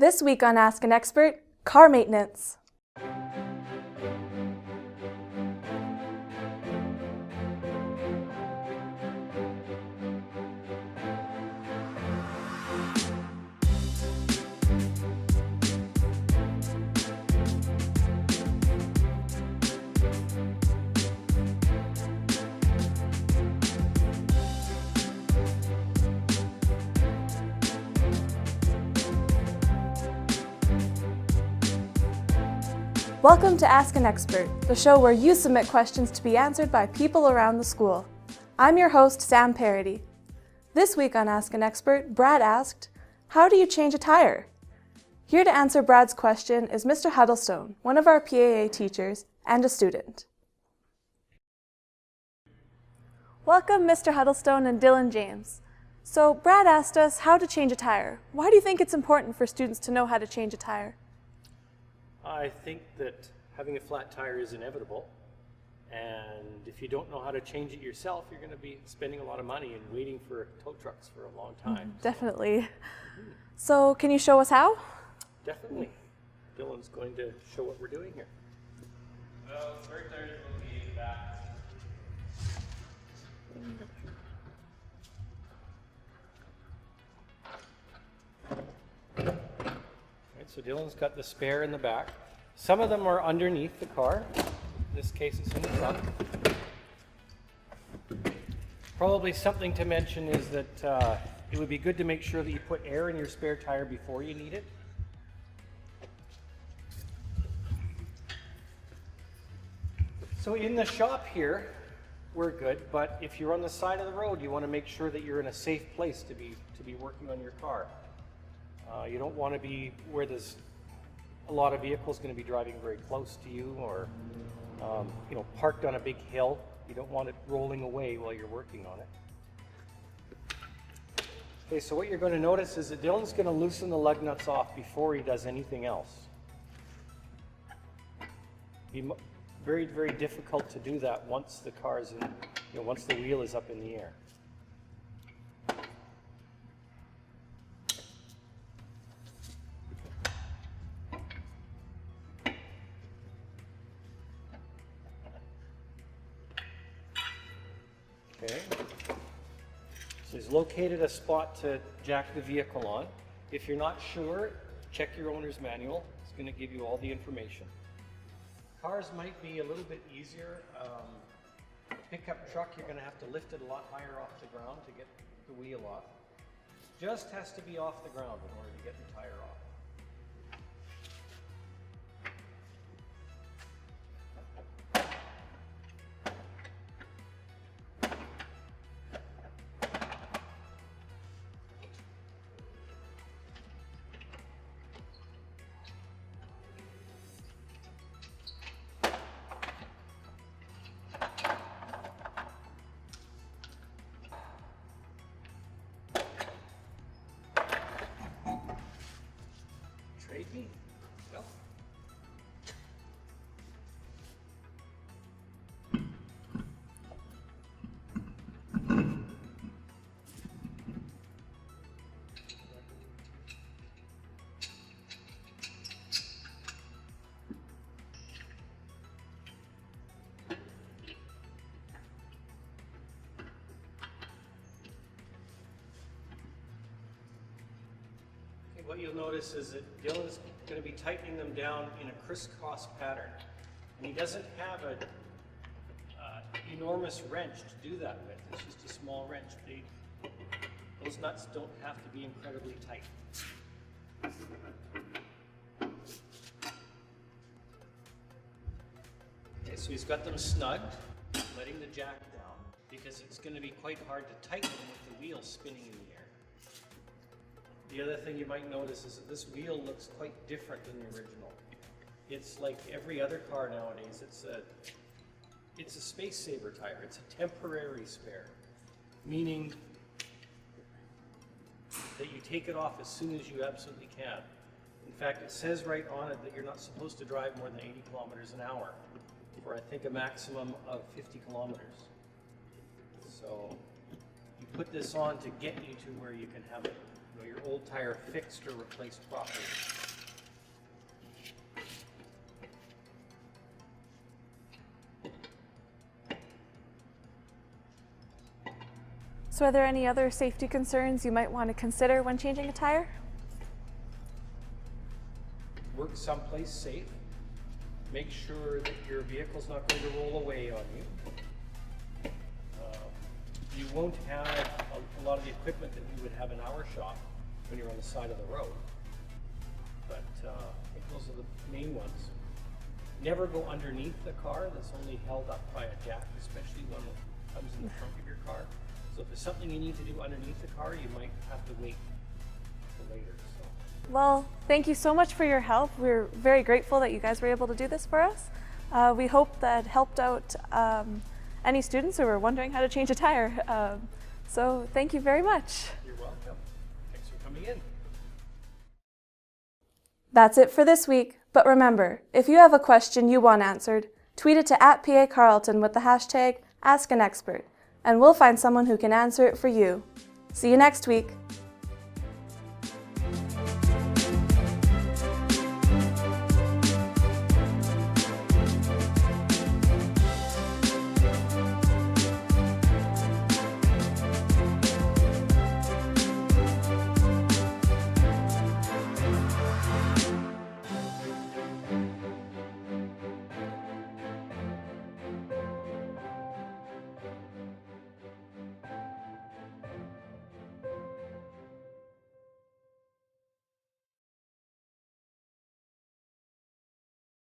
This week on Ask an Expert, car maintenance. Welcome to Ask an Expert, the show where you submit questions to be answered by people around the school. I'm your host, Sam Parody. This week on Ask an Expert, Brad asked, how do you change a tire? Here to answer Brad's question is Mr. Huddlestone, one of our PAA teachers and a student. Welcome, Mr. Huddlestone and Dylan James. So Brad asked us how to change a tire. Why do you think it's important for students to know how to change a tire? I think that having a flat tire is inevitable, and if you don't know how to change it yourself, you're going to be spending a lot of money and waiting for tow trucks for a long time. Definitely. So can you show us how? Definitely. Dylan's going to show what we're doing here. Well, spare tires will be in the back. So Dylan's got the spare in the back. Some of them are underneath the car. In this case, it's in the trunk. Probably something to mention is that it would be good to make sure that you put air in your spare tire before you need it. So in the shop here, we're good, but if you're on the side of the road, you want to make sure that you're in a safe place to be working on your car. You don't want to be where there's a lot of vehicles going to be driving very close to you, or parked on a big hill. You don't want it rolling away while you're working on it. Okay, so what you're going to notice is that Dylan's going to loosen the lug nuts off before he does anything else. Be very, very difficult to do that once the car's in, once the wheel is up in the air. Okay, so he's located a spot to jack the vehicle on. If you're not sure, check your owner's manual. It's going to give you all the information. Cars might be a little bit easier. A pickup truck, you're going to have to lift it a lot higher off the ground to get the wheel off. Just has to be off the ground in order to get the tire off. Trade me? Well. What you'll notice is that Dylan's going to be tightening them down in a crisscross pattern. And he doesn't have an enormous wrench to do that with. It's just a small wrench. Those nuts don't have to be incredibly tight. Okay, so he's got them snugged, letting the jack down, because it's going to be quite hard to tighten with the wheel spinning in the air. The other thing you might notice is that this wheel looks quite different than the original. It's like every other car nowadays. It's a space saver tire. It's a temporary spare, meaning that you take it off as soon as you absolutely can. In fact, it says right on it that you're not supposed to drive more than 80 kilometers an hour, for I think a maximum of 50 kilometers. So you put this on to get you to where you can have it your old tire fixed or replaced properly. So are there any other safety concerns you might want to consider when changing a tire? Work someplace safe. Make sure that your vehicle's not going to roll away on you. You won't have a lot of the equipment that we would have in our shop when you're on the side of the road. But I think those are the main ones. Never go underneath the car that's only held up by a jack, especially one that comes in the trunk of your car. So if there's something you need to do underneath the car, you might have to wait for later. So. Well, thank you so much for your help. We're very grateful that you guys were able to do this for us. We hope that helped out any students who were wondering how to change a tire. So thank you very much. You're welcome. Thanks for coming in. That's it for this week. But remember, if you have a question you want answered, tweet it to @PACarlton with the hashtag #AskAnExpert, and we'll find someone who can answer it for you. See you next week.